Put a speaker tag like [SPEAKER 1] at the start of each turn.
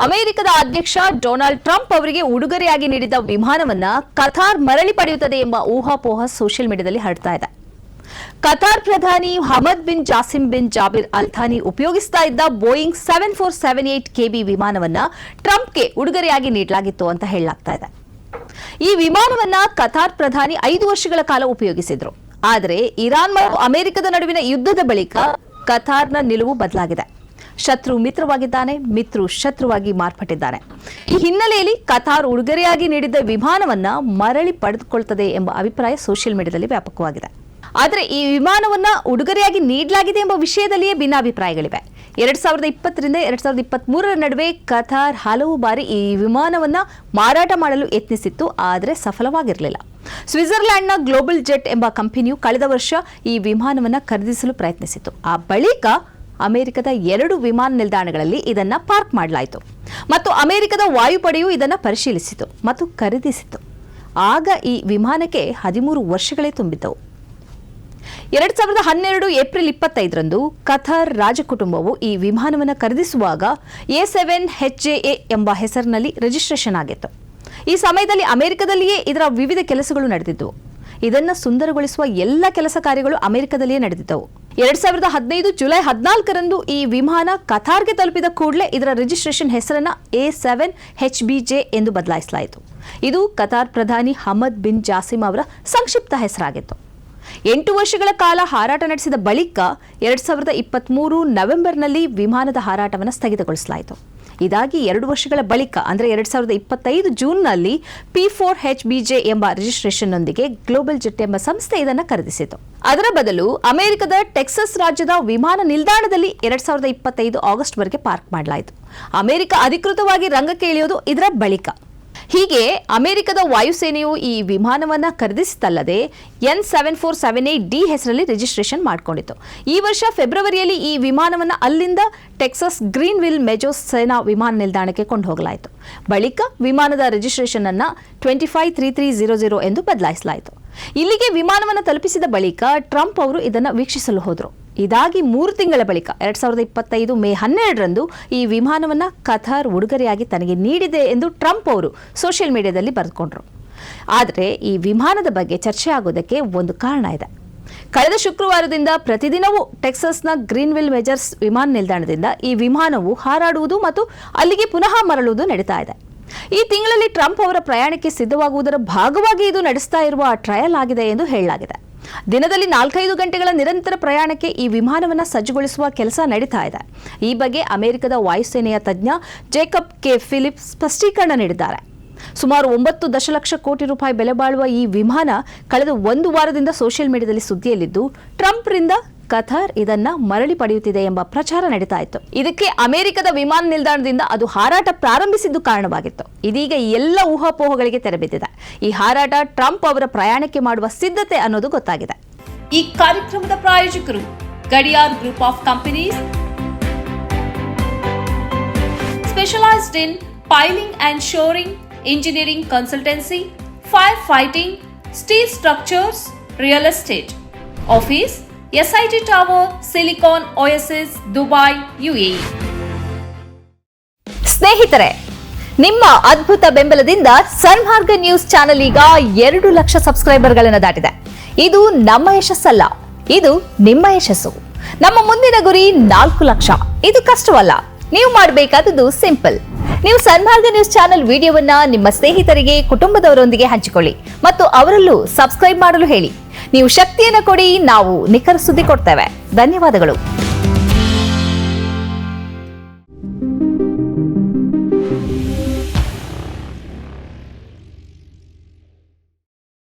[SPEAKER 1] ಅಮೆರಿಕದ ಅಧ್ಯಕ್ಷ Donald Trump ಅವರಿಗೆ ಉಡುಗೊರೆಯಾಗಿ ನೀಡಿದ ವಿಮಾನವನ್ನ ಕತಾರ್ ಮರಳಿ ಪಡೆಯುತ್ತದೆ ಎಂಬ ಊಹಾಪೋಹ ಸೋಷಿಯಲ್ ಮೀಡಿಯಾದಲ್ಲಿ ಹರಡ್ತಾ ಇದೆ. ಕತಾರ್ ಪ್ರಧಾನಿ Hamad bin Jassim bin Jaber Al Thani ಉಪಯೋಗಿಸ್ತಾ ಇದ್ದ ಬೋಯಿಂಗ್ 7478 ಕೆಬಿ ವಿಮಾನವನ್ನ ಟ್ರಂಪ್ಗೆ ಉಡುಗೊರೆಯಾಗಿ ನೀಡಲಾಗಿತ್ತು ಅಂತ ಹೇಳಲಾಗ್ತಾ ಇದೆ. ಈ ವಿಮಾನವನ್ನ ಕತಾರ್ ಪ್ರಧಾನಿ 5 ವರ್ಷಗಳ ಕಾಲ ಉಪಯೋಗಿಸಿದ್ರು. ಆದರೆ ಇರಾನ್ ಮತ್ತು ಅಮೆರಿಕದ ನಡುವಿನ ಯುದ್ಧದ ಬಳಿಕ ಕತಾರ್ನ ನಿಲುವು ಬದಲಾಗಿದೆ. ಶತ್ರು ಮಿತ್ರವಾಗಿದ್ದಾನೆ, ಮಿತ್ರ ಶತ್ರುವಾಗಿ ಮಾರ್ಪಟ್ಟಿದ್ದಾನೆ. ಈ ಹಿನ್ನೆಲೆಯಲ್ಲಿ ಕತಾರ್ ಉಡುಗೊರೆಯಾಗಿ ನೀಡಿದ್ದ ವಿಮಾನವನ್ನ ಮರಳಿ ಪಡೆದುಕೊಳ್ಳುತ್ತದೆ ಎಂಬ ಅಭಿಪ್ರಾಯ ಸೋಷಿಯಲ್ ಮೀಡಿಯಾದಲ್ಲಿ ವ್ಯಾಪಕವಾಗಿದೆ. ಆದರೆ ಈ ವಿಮಾನವನ್ನ ಉಡುಗೊರೆಯಾಗಿ ನೀಡಲಾಗಿದೆ ಎಂಬ ವಿಷಯದಲ್ಲಿಯೇ ಭಿನ್ನಾಭಿಪ್ರಾಯಗಳಿವೆ. 2020 ರಿಂದ 2023 ನಡುವೆ ಕತಾರ್ ಹಲವು ಬಾರಿ ಈ ವಿಮಾನವನ್ನ ಮಾರಾಟ ಮಾಡಲು ಯತ್ನಿಸಿತ್ತು, ಆದರೆ ಸಫಲವಾಗಿರಲಿಲ್ಲ. ಸ್ವಿಟ್ಜರ್ಲೆಂಡ್ನ ಗ್ಲೋಬಲ್ ಜೆಟ್ ಎಂಬ ಕಂಪನಿಯು ಕಳೆದ ವರ್ಷ ಈ ವಿಮಾನವನ್ನ ಖರೀದಿಸಲು ಪ್ರಯತ್ನಿಸಿತ್ತು. ಆ ಬಳಿಕ ಅಮೆರಿಕದ 2 ವಿಮಾನ ನಿಲ್ದಾಣಗಳಲ್ಲಿ ಇದನ್ನು ಪಾರ್ಕ್ ಮಾಡಲಾಯಿತು ಮತ್ತು ಅಮೆರಿಕದ ವಾಯುಪಡೆಯು ಇದನ್ನು ಪರಿಶೀಲಿಸಿತು ಮತ್ತು ಖರೀದಿಸಿತು. ಆಗ ಈ ವಿಮಾನಕ್ಕೆ 13 ವರ್ಷಗಳೇ ತುಂಬಿದ್ದವು. 2012 ಏಪ್ರಿಲ್ 25ರಂದು ಕತಾರ್ ರಾಜಕುಟುಂಬವು ಈ ವಿಮಾನವನ್ನು ಖರೀದಿಸುವಾಗ A7HJA ಎಂಬ ಹೆಸರಿನಲ್ಲಿ ರಿಜಿಸ್ಟ್ರೇಷನ್ ಆಗಿತ್ತು. ಈ ಸಮಯದಲ್ಲಿ ಅಮೆರಿಕದಲ್ಲಿಯೇ ಇದರ ವಿವಿಧ ಕೆಲಸಗಳು ನಡೆದಿದ್ದವು. ಇದನ್ನು ಸುಂದರಗೊಳಿಸುವ ಎಲ್ಲ ಕೆಲಸ ಕಾರ್ಯಗಳು ಅಮೆರಿಕದಲ್ಲಿಯೇ ನಡೆದಿದ್ದವು. 2015 ಜುಲೈ 14ರಂದು ಈ ವಿಮಾನ ಕತಾರ್ಗೆ ತಲುಪಿದ ಕೂಡಲೇ ಇದರ ರಿಜಿಸ್ಟ್ರೇಷನ್ ಹೆಸರನ್ನು A7HBJ ಎಂದು ಬದಲಾಯಿಸಲಾಯಿತು. ಇದು ಕತಾರ್ ಪ್ರಧಾನಿ ಹಮದ್ ಬಿನ್ ಜಾಸಿಮ್ ಅವರ ಸಂಕ್ಷಿಪ್ತ ಹೆಸರಾಗಿತ್ತು. 8 ವರ್ಷಗಳ ಕಾಲ ಹಾರಾಟ ನಡೆಸಿದ ಬಳಿಕ 2023 ನವೆಂಬರ್ನಲ್ಲಿ ವಿಮಾನದ ಹಾರಾಟವನ್ನು ಸ್ಥಗಿತಗೊಳಿಸಲಾಯಿತು. ಇದಾಗಿ 2 ವರ್ಷಗಳ ಬಳಿಕ ಅಂದರೆ 2025 ಜೂನ್ನಲ್ಲಿ P4HBJ ಎಂಬ ರಿಜಿಸ್ಟ್ರೇಷನ್ನೊಂದಿಗೆ ಗ್ಲೋಬಲ್ ಜೆಟ್ ಎಂಬ ಸಂಸ್ಥೆ ಇದನ್ನು ಖರೀದಿಸಿತು. ಅದರ ಬದಲು ಅಮೆರಿಕದ ಟೆಕ್ಸಸ್ ರಾಜ್ಯದ ವಿಮಾನ ನಿಲ್ದಾಣದಲ್ಲಿ 2025 ಆಗಸ್ಟ್ವರೆಗೆ ಪಾರ್ಕ್ ಮಾಡಲಾಯಿತು. ಅಮೆರಿಕ ಅಧಿಕೃತವಾಗಿ ರಂಗಕ್ಕೆ ಇಳಿಯೋದು ಇದರ ಬಳಿಕ. ಹೀಗೆ ಅಮೆರಿಕದ ವಾಯುಸೇನೆಯು ಈ ವಿಮಾನವನ್ನು ಖರೀದಿಸಿತಲ್ಲದೆ N7478D ಹೆಸರಲ್ಲಿ ರಿಜಿಸ್ಟ್ರೇಷನ್ ಮಾಡಿಕೊಂಡಿತ್ತು. ಈ ವರ್ಷ ಫೆಬ್ರವರಿಯಲ್ಲಿ ಈ ವಿಮಾನವನ್ನು ಅಲ್ಲಿಂದ ಟೆಕ್ಸಸ್ ಗ್ರೀನ್ವಿಲ್ ಮೆಜೋಸ್ ಸೇನಾ ವಿಮಾನ ನಿಲ್ದಾಣಕ್ಕೆ ಕೊಂಡು ಹೋಗಲಾಯಿತು. ಬಳಿಕ ವಿಮಾನದ ರಿಜಿಸ್ಟ್ರೇಷನ್ ಅನ್ನು 253300 ಎಂದು ಬದಲಾಯಿಸಲಾಯಿತು. ಇಲ್ಲಿಗೆ ವಿಮಾನವನ್ನು ತಲುಪಿಸಿದ ಬಳಿಕ ಟ್ರಂಪ್ ಅವರು ಇದನ್ನು ವೀಕ್ಷಿಸಲು ಹೋದರು. ಇದಾಗಿ 3 ತಿಂಗಳ ಬಳಿಕ 2025 ಮೇ 12ರಂದು ಈ ವಿಮಾನವನ್ನು ಕತಾರ್ ಉಡುಗೊರೆಯಾಗಿ ತನಗೆ ನೀಡಿದೆ ಎಂದು ಟ್ರಂಪ್ ಅವರು ಸೋಷಿಯಲ್ ಮೀಡಿಯಾದಲ್ಲಿ ಬರೆದುಕೊಂಡರು. ಆದರೆ ಈ ವಿಮಾನದ ಬಗ್ಗೆ ಚರ್ಚೆ ಆಗೋದಕ್ಕೆ ಒಂದು ಕಾರಣ ಇದೆ. ಕಳೆದ ಶುಕ್ರವಾರದಿಂದ ಪ್ರತಿದಿನವೂ ಟೆಕ್ಸಸ್ನ ಗ್ರೀನ್ವಿಲ್ ಮೆಜರ್ಸ್ ವಿಮಾನ ನಿಲ್ದಾಣದಿಂದ ಈ ವಿಮಾನವು ಹಾರಾಡುವುದು ಮತ್ತು ಅಲ್ಲಿಗೆ ಪುನಃ ಮರಳುವುದು ನಡೀತಾ ಇದೆ. ಈ ತಿಂಗಳಲ್ಲಿ ಟ್ರಂಪ್ ಅವರ ಪ್ರಯಾಣಕ್ಕೆ ಸಿದ್ಧವಾಗುವುದರ ಭಾಗವಾಗಿ ಇದು ನಡೆಸ್ತಾ ಇರುವ ಟ್ರಯಲ್ ಆಗಿದೆ ಎಂದು ಹೇಳಲಾಗಿದೆ. ದಿನದಲ್ಲಿ 4-5 ಗಂಟೆಗಳ ನಿರಂತರ ಪ್ರಯಾಣಕ್ಕೆ ಈ ವಿಮಾನವನ್ನು ಸಜ್ಜುಗೊಳಿಸುವ ಕೆಲಸ ನಡೀತಾ ಇದೆ. ಈ ಬಗ್ಗೆ ಅಮೆರಿಕದ ವಾಯುಸೇನೆಯ ತಜ್ಞ ಜೇಕಬ್ ಕೆ ಫಿಲಿಪ್ ಸ್ಪಷ್ಟೀಕರಣ ನೀಡಿದ್ದಾರೆ. ಸುಮಾರು 9 ದಶಲಕ್ಷ ಕೋಟಿ ರೂಪಾಯಿ ಬೆಲೆ ಬಾಳುವ ಈ ವಿಮಾನ ಕಳೆದ 1 ವಾರದಿಂದ ಸೋಷಿಯಲ್ ಮೀಡಿಯಾದಲ್ಲಿ ಸುದ್ದಿಯಲ್ಲಿದ್ದು, ಟ್ರಂಪ್ರಿಂದ ಕತಾರ್ ಇದನ್ನ ಮರಳಿ ಪಡೆಯುತ್ತಿದೆ ಎಂಬ ಪ್ರಚಾರ ನಡೀತಾ ಇತ್ತು. ಇದಕ್ಕೆ ಅಮೆರಿಕದ ವಿಮಾನ ನಿಲ್ದಾಣದಿಂದ ಅದು ಹಾರಾಟ ಪ್ರಾರಂಭಿಸಿದ್ದು ಕಾರಣವಾಗಿತ್ತು. ಇದೀಗ ಎಲ್ಲ ಊಹಾಪೋಹಗಳಿಗೆ ತೆರೆಬಿದ್ದಿದೆ. ಈ ಹಾರಾಟ ಟ್ರಂಪ್ ಅವರ ಪ್ರಯಾಣಕ್ಕೆ ಮಾಡುವ ಸಿದ್ಧತೆ ಅನ್ನೋದು ಗೊತ್ತಾಗಿದೆ. ಈ ಕಾರ್ಯಕ್ರಮದ ಪ್ರಾಯೋಜಕರು Gadiyar group of companies, specialised in piling and shoring, engineering consultancy, firefighting, steel structures, real estate. Office SIT Tower, Silicon Oasis, Dubai, UAE. ಸ್ನೇಹಿತರೆ, ನಿಮ್ಮ ಅದ್ಭುತ ಬೆಂಬಲದಿಂದ ಸನ್ಮಾರ್ಗ ನ್ಯೂಸ್ ಚಾನೆಲ್ ಈಗ 2 ಲಕ್ಷ ಸಬ್ಸ್ಕ್ರೈಬರ್ಗಳನ್ನು ದಾಟಿದೆ. ಇದು ನಮ್ಮ ಯಶಸ್ಸಲ್ಲ, ಇದು ನಿಮ್ಮ ಯಶಸ್ಸು. ನಮ್ಮ ಮುಂದಿನ ಗುರಿ 4 ಲಕ್ಷ. ಇದು ಕಷ್ಟವಲ್ಲ. ನೀವು ಮಾಡಬೇಕಾದದ್ದು ಸಿಂಪಲ್. ನೀವು ಸನ್ಮಾರ್ಗ ನ್ಯೂಸ್ ಚಾನೆಲ್ ವಿಡಿಯೋವನ್ನ ನಿಮ್ಮ ಸ್ನೇಹಿತರಿಗೆ, ಕುಟುಂಬದವರೊಂದಿಗೆ ಹಂಚಿಕೊಳ್ಳಿ ಮತ್ತು ಅವರಲ್ಲೂ ಸಬ್ಸ್ಕ್ರೈಬ್ ಮಾಡಲು ಹೇಳಿ. ನೀವು ಶಕ್ತಿಯನ್ನು ಕೊಡಿ, ನಾವು ನಿಖರ ಸುದ್ದಿ ಕೊಡ್ತೇವೆ. ಧನ್ಯವಾದಗಳು.